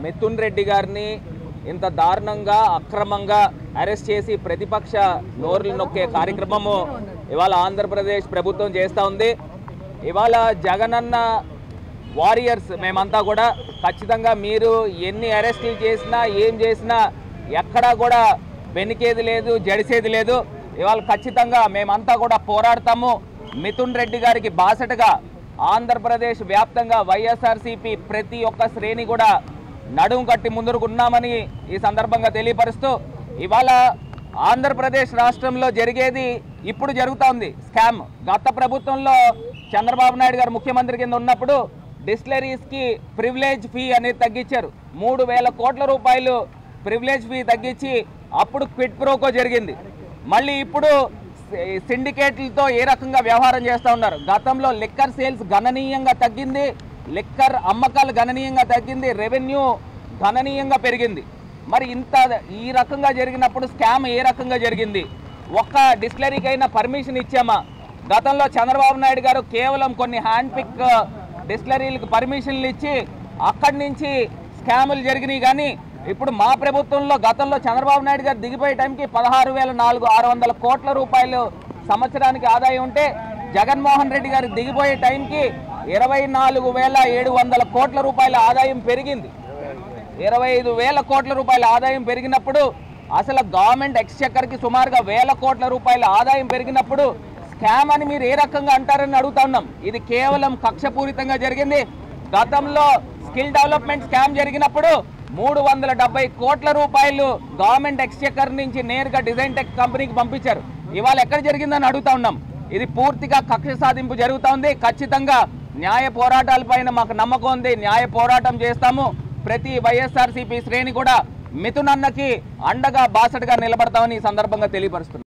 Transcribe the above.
మిథున్ రెడ్డి గారిని ఇంత దారుణంగా అక్రమంగా అరెస్ట్ చేసి ప్రతిపక్ష నోర్లు నొక్కే కార్యక్రమము ఇవాళ ఆంధ్రప్రదేశ్ ప్రభుత్వం చేస్తూ ఉంది. ఇవాళ జగనన్న వారియర్స్ మేమంతా కూడా ఖచ్చితంగా మీరు ఎన్ని అరెస్టులు చేసినా ఏం చేసినా ఎక్కడా కూడా వెనికేది లేదు, జడిసేది లేదు. ఇవాళ ఖచ్చితంగా మేమంతా కూడా పోరాడతాము. మిథున్ రెడ్డి గారికి బాసటగా ఆంధ్రప్రదేశ్ వ్యాప్తంగా వైఎస్ఆర్సీపీ ప్రతి ఒక్క శ్రేణి కూడా నడుం కట్టి ముందుకున్నామని ఈ సందర్భంగా తెలియపరుస్తూ, ఇవాళ ఆంధ్రప్రదేశ్ రాష్ట్రంలో జరిగేది ఇప్పుడు జరుగుతూ ఉంది స్కామ్. గత ప్రభుత్వంలో చంద్రబాబు నాయుడు గారు ముఖ్యమంత్రి కింద ఉన్నప్పుడు డిస్టిలరీస్కి ప్రివిలేజ్ ఫీ అనేది తగ్గించారు. 3,000 కోట్ల రూపాయలు ప్రివిలేజ్ ఫీ తగ్గించి అప్పుడు క్విట్ ప్రోకో జరిగింది. మళ్ళీ ఇప్పుడు సిండికేట్లతో ఏ రకంగా వ్యవహారం చేస్తూ ఉన్నారు. గతంలో లిక్కర్ సేల్స్ గణనీయంగా తగ్గింది, లిక్కర్ అమ్మకాలు గణనీయంగా తగ్గింది, రెవెన్యూ గణనీయంగా పెరిగింది. మరి ఈ రకంగా జరిగినప్పుడు స్కామ్ ఏ రకంగా జరిగింది? ఒక్క డిస్టిలరీకైనా పర్మిషన్ ఇచ్చామా? గతంలో చంద్రబాబు నాయుడు గారు కేవలం కొన్ని హ్యాండ్ పిక్ డిస్టిలరీలకు పర్మిషన్లు ఇచ్చి అక్కడి నుంచి స్కాములు జరిగినాయి. కానీ ఇప్పుడు మా ప్రభుత్వంలో గతంలో చంద్రబాబు నాయుడు గారు దిగిపోయే టైంకి 16,600 కోట్ల రూపాయలు సంవత్సరానికి ఆదాయం ఉంటే జగన్మోహన్ రెడ్డి గారు దిగిపోయే టైంకి 24,700 కోట్ల రూపాయల ఆదాయం పెరిగింది. 25,000 కోట్ల రూపాయల ఆదాయం పెరిగినప్పుడు అసలు గవర్నమెంట్ ఎక్స్చెక్కర్కి సుమారుగా 1,000 కోట్ల రూపాయల ఆదాయం పెరిగినప్పుడు స్కామ్ అని మీరు ఏ రకంగా అంటారని అడుగుతా ఉన్నాం. ఇది కేవలం కక్షపూరితంగా జరిగింది. గతంలో స్కిల్ డెవలప్మెంట్ స్కామ్ జరిగినప్పుడు 370 కోట్ల రూపాయలు గవర్నమెంట్ ఎక్స్చెక్కర్ నుంచి నేరుగా డిజైన్ టెక్ కంపెనీకి పంపించారు. ఇవాళ ఎక్కడ జరిగిందని అడుగుతా ఉన్నాం. ఇది పూర్తిగా కక్ష సాధింపు జరుగుతూ ఉంది. ఖచ్చితంగా న్యాయ పోరాటాలపైన మాకు నమ్మకం ఉంది. న్యాయ పోరాటం చేస్తాము. ప్రతి వైఎస్ఆర్సీపీ శ్రేణి కూడా మిథున్ అన్నకి అండగా బాసటగా నిలబడతామని ఈ సందర్భంగా తెలియపరుస్తున్నాం.